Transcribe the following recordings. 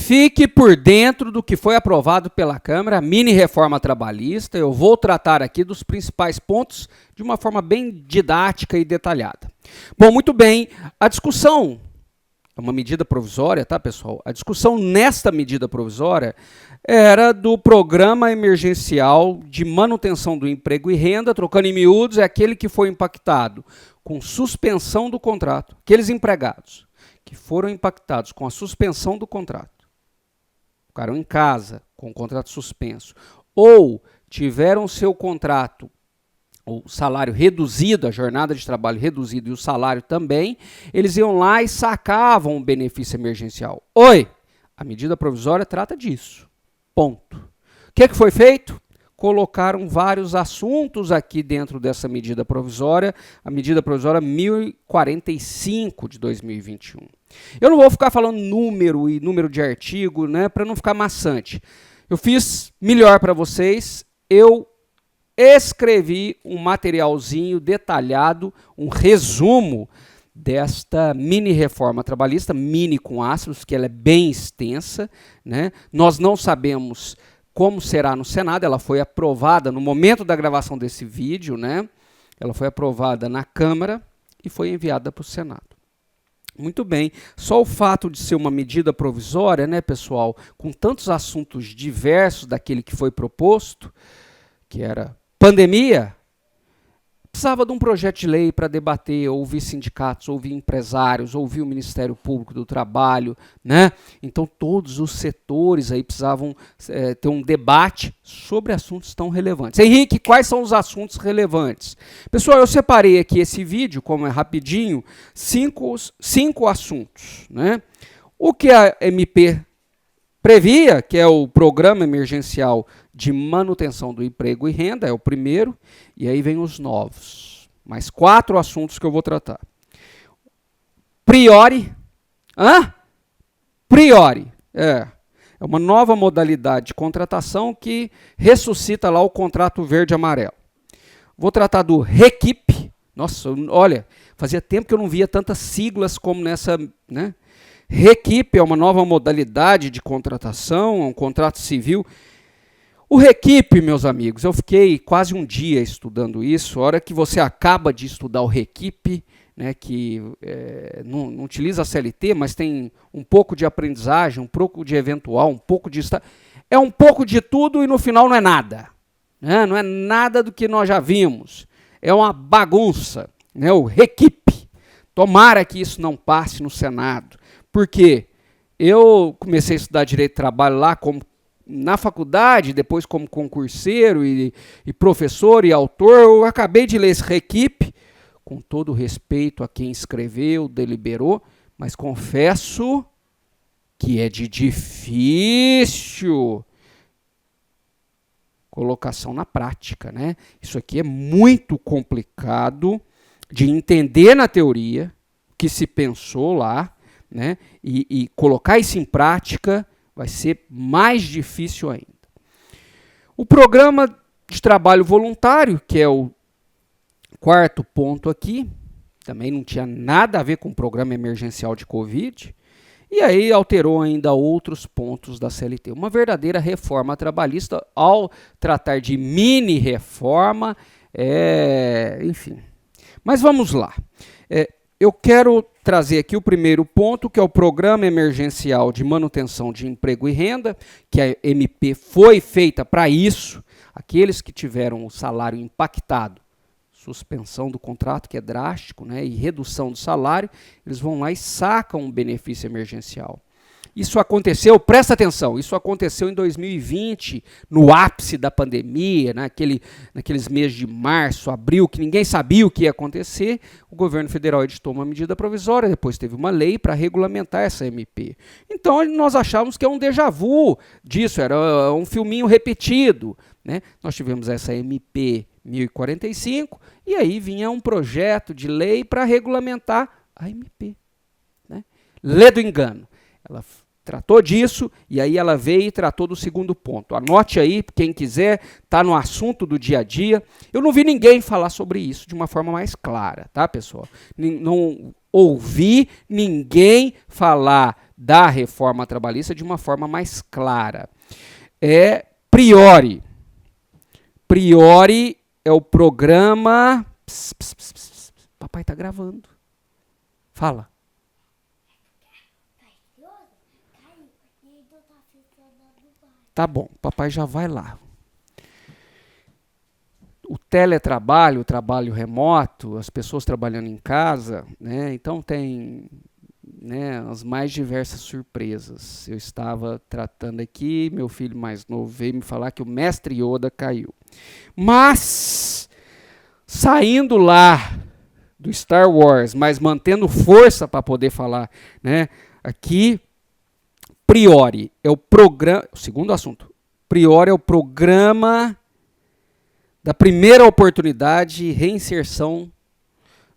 Fique por dentro do que foi aprovado pela Câmara, a mini reforma trabalhista. Eu vou tratar aqui dos principais pontos de uma forma bem didática e detalhada. Bom, muito bem, a discussão é uma medida provisória, tá, pessoal? A discussão nesta medida provisória era do Programa Emergencial de Manutenção do Emprego e Renda, trocando em miúdos, é aquele que foi impactado com suspensão do contrato, aqueles empregados que foram impactados com a suspensão do contrato, ficaram em casa com o contrato suspenso, ou tiveram seu contrato, o salário reduzido, a jornada de trabalho reduzida e o salário também, eles iam lá e sacavam o benefício emergencial. A medida provisória trata disso. Ponto. O que foi feito? Colocaram vários assuntos aqui dentro dessa medida provisória, a medida provisória 1045 de 2021. Eu não vou ficar falando número de artigo, né, para não ficar maçante. Eu fiz melhor para vocês, eu escrevi um materialzinho detalhado, um resumo desta mini reforma trabalhista, mini com aspas, que ela é bem extensa, né? Nós não sabemos como será no Senado, ela foi aprovada no momento da gravação desse vídeo, né? Ela foi aprovada na Câmara e foi enviada para o Senado. Muito bem, só o fato de ser uma medida provisória, né, pessoal, com tantos assuntos diversos daquele que foi proposto, que era pandemia, precisava de um projeto de lei para debater, ouvir sindicatos, ouvir empresários, ouvir o Ministério Público do Trabalho, né? Então todos os setores aí precisavam ter um debate sobre assuntos tão relevantes. Henrique, quais são os assuntos relevantes? Pessoal, eu separei aqui esse vídeo, como é rapidinho, cinco assuntos, né? O que a MP previa, que é o Programa Emergencial de Manutenção do Emprego e Renda, é o primeiro, e aí vem os novos. Mais 4 assuntos que eu vou tratar. Priori. Priori. É uma nova modalidade de contratação que ressuscita lá o contrato verde-amarelo. Vou tratar do REQIP. Nossa, olha, fazia tempo que eu não via tantas siglas como nessa, né? REQIP é uma nova modalidade de contratação, é um contrato civil. O REQIP, meus amigos, eu fiquei quase um dia estudando isso. A hora que você acaba de estudar o REQIP, né, que não utiliza a CLT, mas tem um pouco de aprendizagem, um pouco de eventual, um pouco de... É um pouco de tudo e no final não é nada. Né? Não é nada do que nós já vimos. É uma bagunça, né? O REQIP. Tomara que isso não passe no Senado. Porque eu comecei a estudar Direito do Trabalho lá na faculdade, depois como concurseiro e professor e autor, eu acabei de ler esse REQIP, com todo respeito a quem escreveu, deliberou, mas confesso que é de difícil colocação na prática, né? Isso aqui é muito complicado de entender na teoria, que se pensou lá, né? E colocar isso em prática vai ser mais difícil ainda. O programa de trabalho voluntário, que é o 4º ponto aqui, também não tinha nada a ver com o programa emergencial de Covid, e aí alterou ainda outros pontos da CLT. Uma verdadeira reforma trabalhista, ao tratar de mini reforma, enfim. Mas vamos lá. Eu quero trazer aqui o primeiro ponto, que é o Programa Emergencial de Manutenção de Emprego e Renda, que a MP foi feita para isso, aqueles que tiveram o salário impactado, suspensão do contrato, que é drástico, né, e redução do salário, eles vão lá e sacam um benefício emergencial. Isso aconteceu, presta atenção, isso aconteceu em 2020, no ápice da pandemia, naqueles meses de março, abril, que ninguém sabia o que ia acontecer. O governo federal editou uma medida provisória, depois teve uma lei para regulamentar essa MP. Então nós achávamos que é um déjà vu disso, era um filminho repetido, né? Nós tivemos essa MP 1045 e aí vinha um projeto de lei para regulamentar a MP. Né? Lê do engano. Ela tratou disso e aí ela veio e tratou do segundo ponto. Anote aí, quem quiser, está no assunto do dia a dia. Eu não vi ninguém falar sobre isso de uma forma mais clara, tá, pessoal? Não ouvi ninguém falar da reforma trabalhista de uma forma mais clara. É Priori. Priori é o programa... Papai está gravando. Fala. Tá bom, papai já vai lá. O teletrabalho, o trabalho remoto, as pessoas trabalhando em casa, né? Então tem, né, as mais diversas surpresas. Eu estava tratando aqui, meu filho mais novo veio me falar que o mestre Yoda caiu. Mas, saindo lá do Star Wars, mas mantendo força para poder falar, né? Aqui, Priori é o programa, segundo assunto, Priori é o programa da primeira oportunidade e reinserção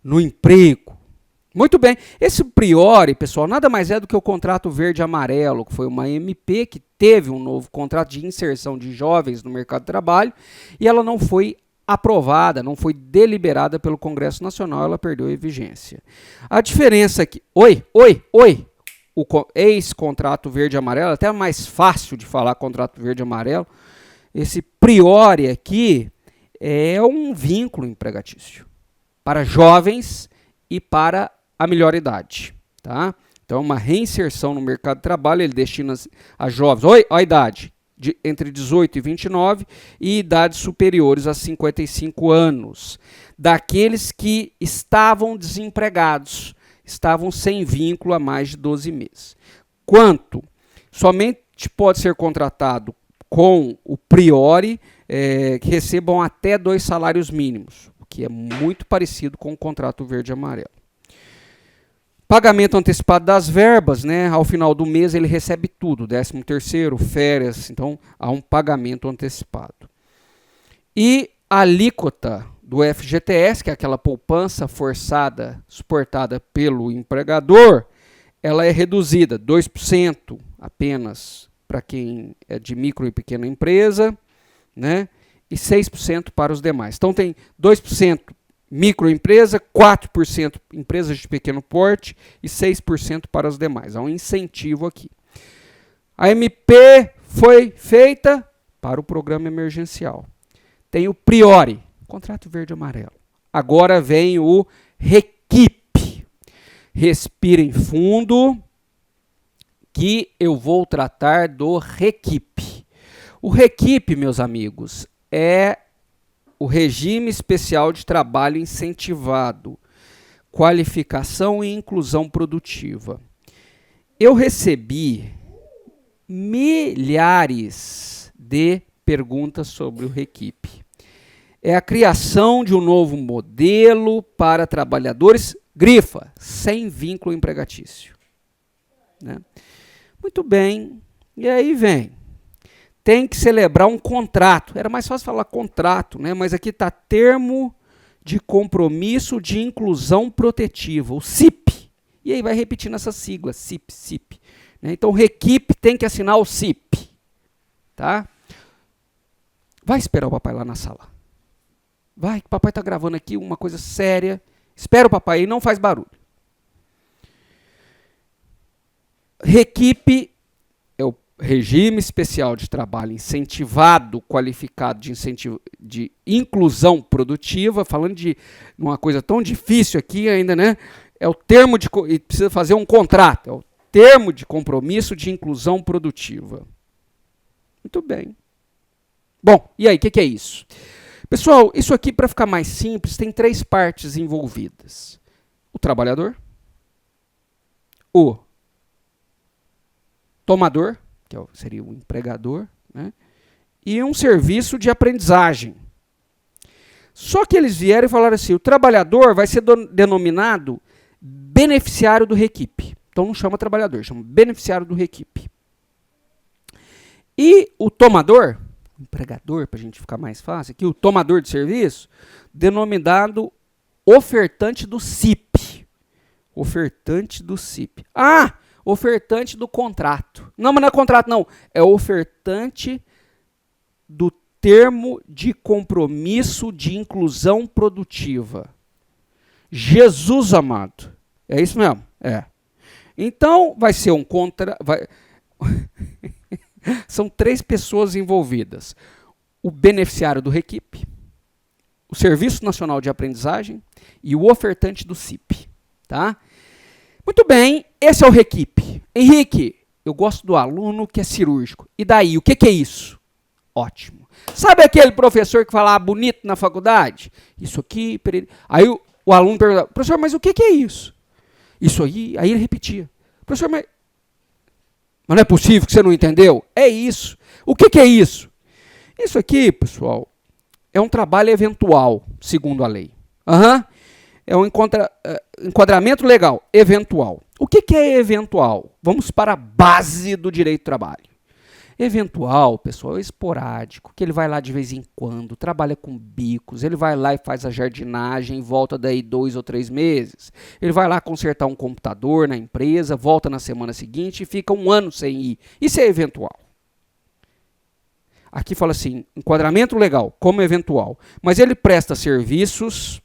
no emprego. Muito bem, esse Priori, pessoal, nada mais é do que o contrato verde-amarelo, que foi uma MP que teve um novo contrato de inserção de jovens no mercado de trabalho e ela não foi aprovada, não foi deliberada pelo Congresso Nacional, ela perdeu a vigência. A diferença aqui... Oi. O ex-contrato verde-amarelo, até é mais fácil de falar contrato verde-amarelo, esse Priori aqui é um vínculo empregatício para jovens e para a melhor idade. Tá? Então, uma reinserção no mercado de trabalho, ele destina a jovens, a idade, entre 18 e 29 e idades superiores a 55 anos, daqueles que estavam desempregados, estavam sem vínculo há mais de 12 meses. Quanto? Somente pode ser contratado com o Priori, que recebam até 2 salários mínimos, o que é muito parecido com o contrato verde-amarelo. Pagamento antecipado das verbas, né? Ao final do mês ele recebe tudo, 13º, férias, então há um pagamento antecipado. E a alíquota do FGTS, que é aquela poupança forçada, suportada pelo empregador, ela é reduzida, 2% apenas para quem é de micro e pequena empresa, né? E 6% para os demais. Então tem 2% microempresa, 4% empresas de pequeno porte e 6% para os demais. Há um incentivo aqui. A MP foi feita para o programa emergencial. Tem o Priori, contrato verde-amarelo. Agora vem o REQIP. Respirem fundo, que eu vou tratar do REQIP. O REQIP, meus amigos, é o Regime Especial de Trabalho Incentivado, Qualificação e Inclusão Produtiva. Eu recebi milhares de perguntas sobre o REQIP. É a criação de um novo modelo para trabalhadores, grifa, sem vínculo empregatício. Né? Muito bem, e aí vem. Tem que celebrar um contrato. Era mais fácil falar contrato, né? Mas aqui está termo de compromisso de inclusão protetiva, o CIP. E aí vai repetindo essa sigla, CIP, CIP. Né? Então o REQIP tem que assinar o CIP. Tá? Vai esperar o papai lá na sala. Vai, que o papai está gravando aqui uma coisa séria. Espera o papai aí, não faz barulho. REQIP é o Regime Especial de Trabalho Incentivado, Qualificado de Inclusão Produtiva, falando de uma coisa tão difícil aqui ainda, né? É o termo de... E precisa fazer um contrato, é o termo de compromisso de inclusão produtiva. Muito bem. Bom, e aí, o que é isso? Pessoal, isso aqui, para ficar mais simples, tem 3 partes envolvidas. O trabalhador, o tomador, que seria o empregador, né? E um serviço de aprendizagem. Só que eles vieram e falaram assim, o trabalhador vai ser denominado beneficiário do REQIP. Então não chama trabalhador, chama beneficiário do REQIP. E o tomador, empregador, para a gente ficar mais fácil aqui, o tomador de serviço, denominado ofertante do CIP. Ofertante do CIP. Ah, ofertante do contrato. Não, mas não é contrato, não. É ofertante do termo de compromisso de inclusão produtiva. Jesus amado. É isso mesmo? É. Então, vai ser um São 3 pessoas envolvidas. O beneficiário do REQIP, o Serviço Nacional de Aprendizagem e o ofertante do CIP. Tá? Muito bem, esse é o REQIP. Henrique, eu gosto do aluno que é cirúrgico. E daí, o que é isso? Ótimo. Sabe aquele professor que falava bonito na faculdade? Isso aqui... Aí o aluno perguntava, professor, mas o que é isso? Isso aí ele repetia. Professor, mas não é possível que você não entendeu? É isso. O que é isso? Isso aqui, pessoal, é um trabalho eventual, segundo a lei. É um enquadramento legal, eventual. O que é eventual? Vamos para a base do direito do trabalho. Eventual, pessoal, é esporádico, que ele vai lá de vez em quando, trabalha com bicos, ele vai lá e faz a jardinagem, volta daí 2 ou 3 meses. Ele vai lá consertar um computador na empresa, volta na semana seguinte e fica 1 ano sem ir. Isso é eventual. Aqui fala assim, enquadramento legal, como eventual. Mas ele presta serviços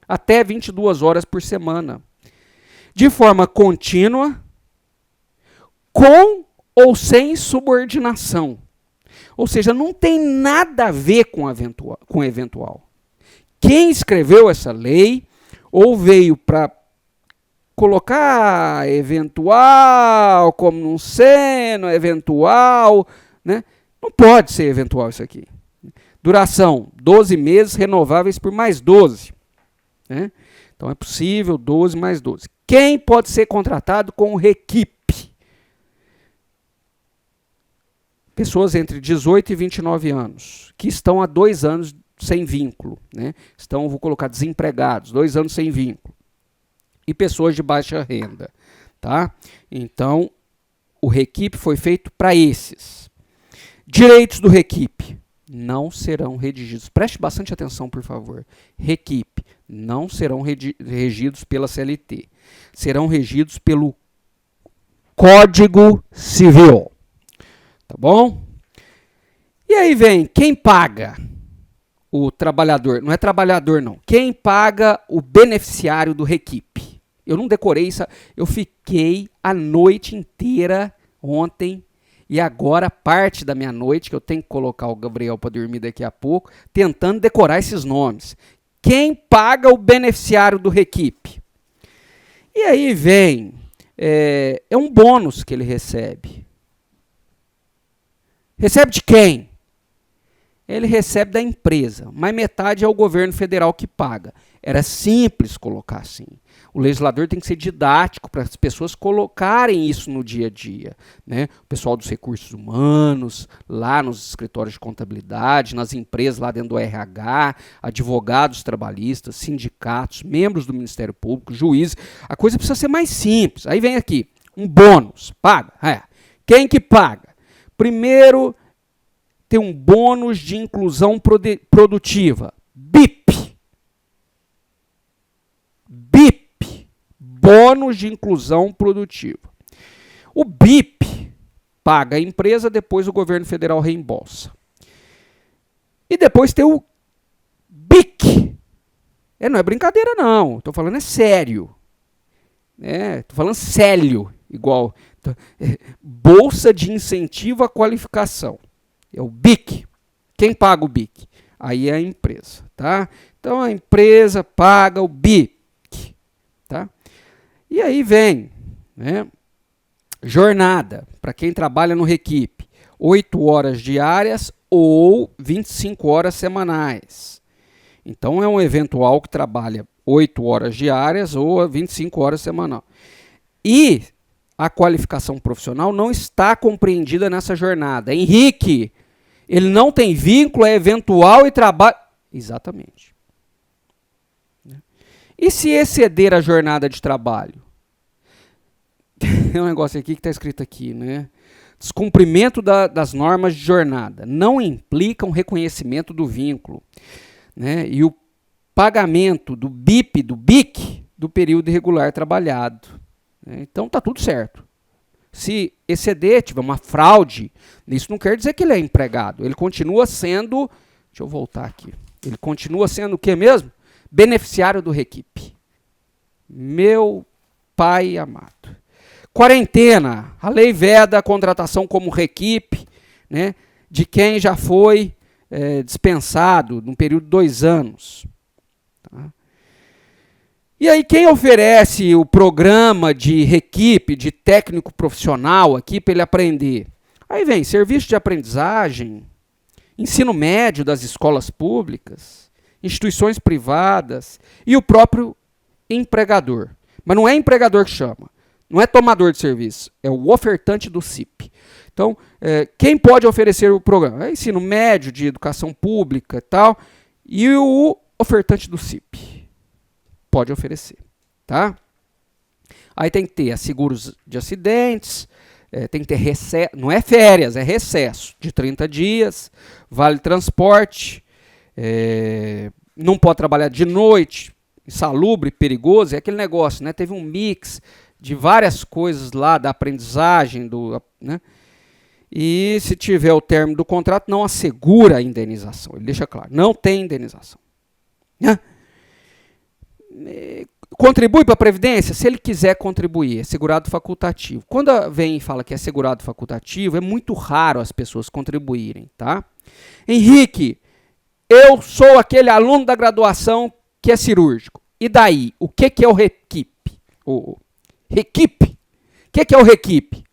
até 22 horas por semana, de forma contínua, com ou sem subordinação. Ou seja, não tem nada a ver com eventual. Quem escreveu essa lei, ou veio para colocar eventual como não sendo eventual, né? Não pode ser eventual isso aqui. Duração, 12 meses, renováveis por mais 12. Né? Então é possível 12 mais 12. Quem pode ser contratado com o REQIP? Pessoas entre 18 e 29 anos, que estão há 2 anos sem vínculo. Né? Estão, vou colocar, desempregados, 2 anos sem vínculo. E pessoas de baixa renda. Tá? Então, o REQIP foi feito para esses. Direitos do REQIP não serão redigidos. Preste bastante atenção, por favor. REQIP não serão regidos pela CLT. Serão regidos pelo Código Civil. Tá bom? E aí vem, quem paga o trabalhador? Não é trabalhador, não. Quem paga o beneficiário do REQIP? Eu não decorei isso. Eu fiquei a noite inteira ontem e agora parte da minha noite, que eu tenho que colocar o Gabriel para dormir daqui a pouco, tentando decorar esses nomes. Quem paga o beneficiário do REQIP? E aí vem, é um bônus que ele recebe. Recebe de quem? Ele recebe da empresa, mas metade é o governo federal que paga. Era simples colocar assim. O legislador tem que ser didático para as pessoas colocarem isso no dia a dia. Né? O pessoal dos recursos humanos, lá nos escritórios de contabilidade, nas empresas lá dentro do RH, advogados trabalhistas, sindicatos, membros do Ministério Público, juízes. A coisa precisa ser mais simples. Aí vem aqui, um bônus. Paga? Quem que paga? Primeiro, tem um bônus de inclusão produtiva. BIP. BIP. Bônus de inclusão produtiva. O BIP paga a empresa, depois o governo federal reembolsa. E depois tem o BIC. Não é brincadeira, não. Estou falando é sério. Estou falando sério. Igual Bolsa de Incentivo à Qualificação. É o BIC. Quem paga o BIC? Aí é a empresa. Tá? Então a empresa paga o BIC. Tá? E aí vem, né, jornada, para quem trabalha no REQIP, 8 horas diárias ou 25 horas semanais. Então é um eventual que trabalha 8 horas diárias ou 25 horas semanal. E a qualificação profissional não está compreendida nessa jornada. Henrique, ele não tem vínculo, é eventual e trabalha... Exatamente. E se exceder a jornada de trabalho? Tem um negócio aqui que está escrito aqui, né? Descumprimento das normas de jornada não implica um reconhecimento do vínculo, né? E o pagamento do BIP, do BIC, do período irregular trabalhado. Então está tudo certo. Se exceder, tiver uma fraude, isso não quer dizer que ele é empregado. Ele continua sendo, deixa eu voltar aqui, ele continua sendo o que mesmo? Beneficiário do REQIP. Meu pai amado. Quarentena. A lei veda a contratação como reequipe, né, de quem já foi dispensado num período de 2 anos. Tá? E aí quem oferece o programa de reequipe, de técnico profissional aqui para ele aprender? Aí vem serviço de aprendizagem, ensino médio das escolas públicas, instituições privadas e o próprio empregador. Mas não é empregador que chama, não é tomador de serviço, é o ofertante do CIP. Então, quem pode oferecer o programa? É ensino médio de educação pública e tal, e o ofertante do CIP pode oferecer. Tá? Aí tem que ter seguros de acidentes, tem que ter recesso, não é férias, é recesso de 30 dias, vale transporte, não pode trabalhar de noite, insalubre, perigoso, é aquele negócio, né? Teve um mix de várias coisas lá da aprendizagem, né? E se tiver o término do contrato, não assegura a indenização. Ele deixa claro, não tem indenização. Né? Contribui para a Previdência? Se ele quiser contribuir, é segurado facultativo. Quando vem e fala que é segurado facultativo, é muito raro as pessoas contribuírem. Tá? Henrique, eu sou aquele aluno da graduação que é cirúrgico. E daí? O que é o reequipe? Reequipe? O que é o reequipe?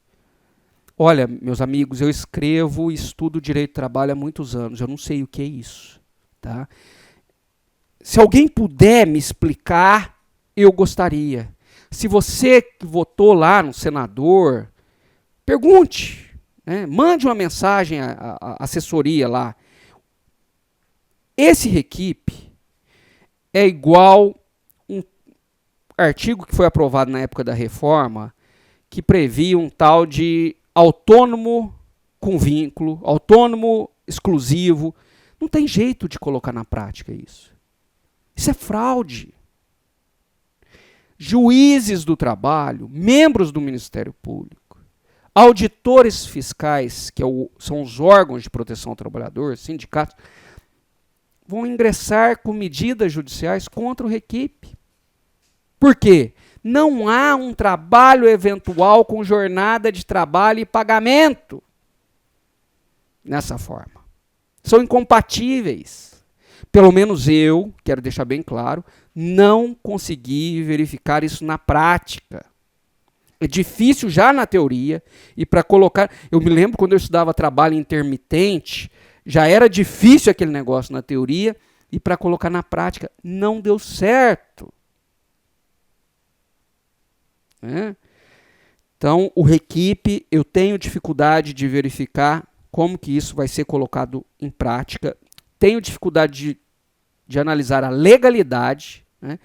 Olha, meus amigos, eu escrevo e estudo direito do trabalho há muitos anos. Eu não sei o que é isso. Tá? Se alguém puder me explicar, eu gostaria. Se você que votou lá no senador, pergunte. Né? Mande uma mensagem à assessoria lá. Esse reequipe é igual um artigo que foi aprovado na época da reforma, que previa um tal de autônomo com vínculo, autônomo exclusivo. Não tem jeito de colocar na prática isso. Isso é fraude. Juízes do trabalho, membros do Ministério Público, auditores fiscais, que são os órgãos de proteção ao trabalhador, sindicatos, vão ingressar com medidas judiciais contra o reequipe. Por quê? Não há um trabalho eventual com jornada de trabalho e pagamento nessa forma. São incompatíveis. Pelo menos eu, quero deixar bem claro, não consegui verificar isso na prática. É difícil já na teoria e para colocar... Eu me lembro quando eu estudava trabalho intermitente, já era difícil aquele negócio na teoria e para colocar na prática não deu certo. Então, o reequipe, eu tenho dificuldade de verificar como que isso vai ser colocado em prática. Tenho dificuldade de analisar a legalidade, né?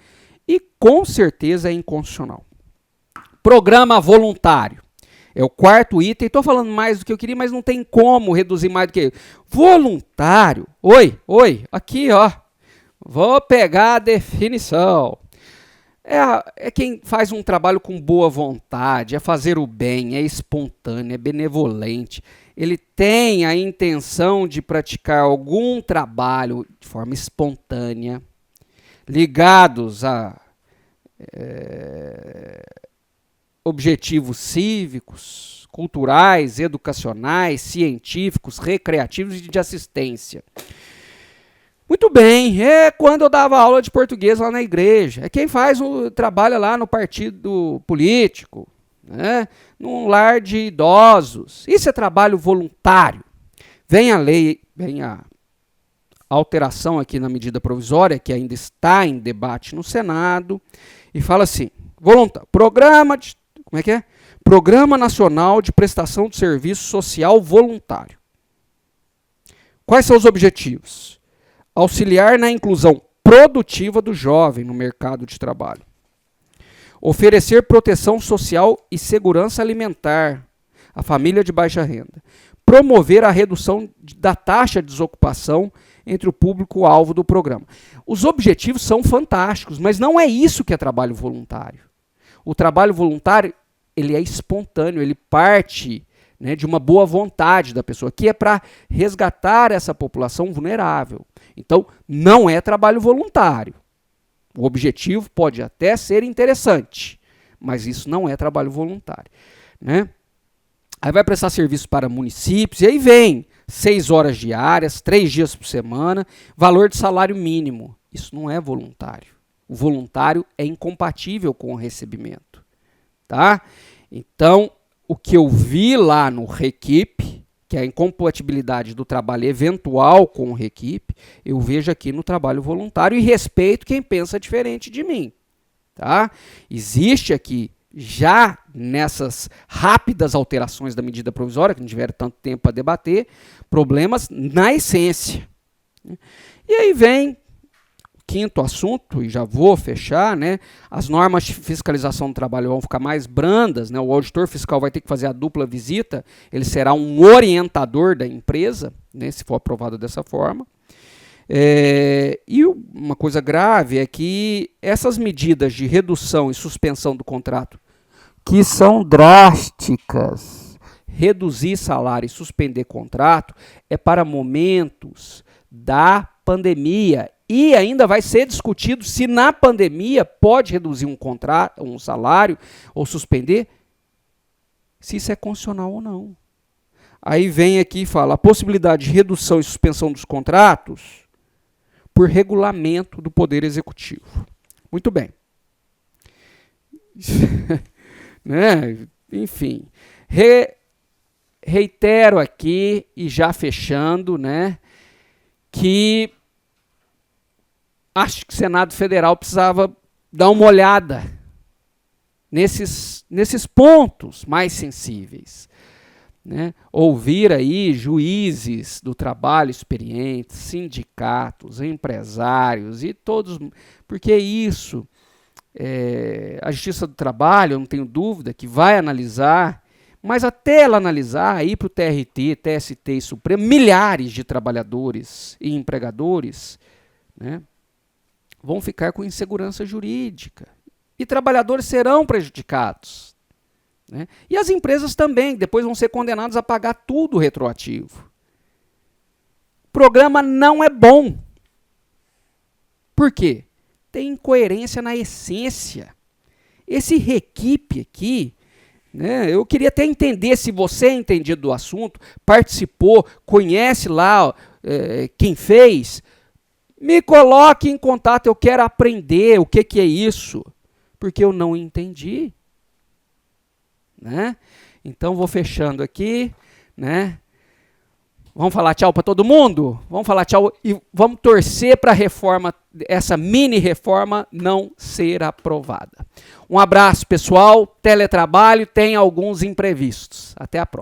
E com certeza é inconstitucional. Programa voluntário. É o 4º item. Estou falando mais do que eu queria, mas não tem como reduzir mais do que isso. Voluntário. Oi, aqui ó. Vou pegar a definição. É quem faz um trabalho com boa vontade, é fazer o bem, é espontâneo, é benevolente. Ele tem a intenção de praticar algum trabalho de forma espontânea, ligados a objetivos cívicos, culturais, educacionais, científicos, recreativos e de assistência. Muito bem, é quando eu dava aula de português lá na igreja. É quem trabalha lá no partido político, né? Num lar de idosos. Isso é trabalho voluntário. Vem a lei, vem a alteração aqui na medida provisória, que ainda está em debate no Senado, e fala assim, Programa Nacional de Prestação de Serviço Social Voluntário. Quais são os objetivos? Auxiliar na inclusão produtiva do jovem no mercado de trabalho. Oferecer proteção social e segurança alimentar à família de baixa renda. Promover a redução da taxa de desocupação entre o público-alvo do programa. Os objetivos são fantásticos, mas não é isso que é trabalho voluntário. O trabalho voluntário, ele é espontâneo, ele parte, né, de uma boa vontade da pessoa, que é para resgatar essa população vulnerável. Então, não é trabalho voluntário. O objetivo pode até ser interessante, mas isso não é trabalho voluntário, né? Aí vai prestar serviço para municípios, e aí vem 6 horas diárias, 3 dias por semana, valor de salário mínimo. Isso não é voluntário. O voluntário é incompatível com o recebimento, tá? Então, o que eu vi lá no REQIP, que é a incompatibilidade do trabalho eventual com o REQIP, eu vejo aqui no trabalho voluntário e respeito quem pensa diferente de mim, tá? Existe aqui, já nessas rápidas alterações da medida provisória, que não tiveram tanto tempo para debater, problemas na essência. E aí vem o quinto assunto, e já vou fechar, né? As normas de fiscalização do trabalho vão ficar mais brandas, né? O auditor fiscal vai ter que fazer a dupla visita, ele será um orientador da empresa, né? Se for aprovado dessa forma. E uma coisa grave é que essas medidas de redução e suspensão do contrato, que são drásticas, reduzir salário e suspender contrato, é para momentos da pandemia. E ainda vai ser discutido se na pandemia pode reduzir um contrato, um salário, ou suspender, se isso é constitucional ou não. Aí vem aqui e fala, a possibilidade de redução e suspensão dos contratos por regulamento do Poder Executivo. Muito bem. Né? Enfim, reitero aqui, e já fechando, né, que acho que o Senado Federal precisava dar uma olhada nesses pontos mais sensíveis. Né? Ouvir aí juízes do trabalho experientes, sindicatos, empresários e todos, porque isso, a Justiça do Trabalho, eu não tenho dúvida, que vai analisar, mas até ela analisar, ir para o TRT, TST e Supremo, milhares de trabalhadores e empregadores, né, vão ficar com insegurança jurídica e trabalhadores serão prejudicados. Né? E as empresas também, depois vão ser condenadas a pagar tudo retroativo. O programa não é bom. Por quê? Tem incoerência na essência. Esse REQIP aqui, né, eu queria até entender se você é entendido do assunto, participou, conhece lá quem fez, me coloque em contato, eu quero aprender o que é isso, porque eu não entendi. Né? Então vou fechando aqui, né? Vamos falar tchau para todo mundo? Vamos falar tchau e vamos torcer para a reforma, essa mini reforma não ser aprovada. Um abraço, pessoal. Teletrabalho tem alguns imprevistos. Até a próxima.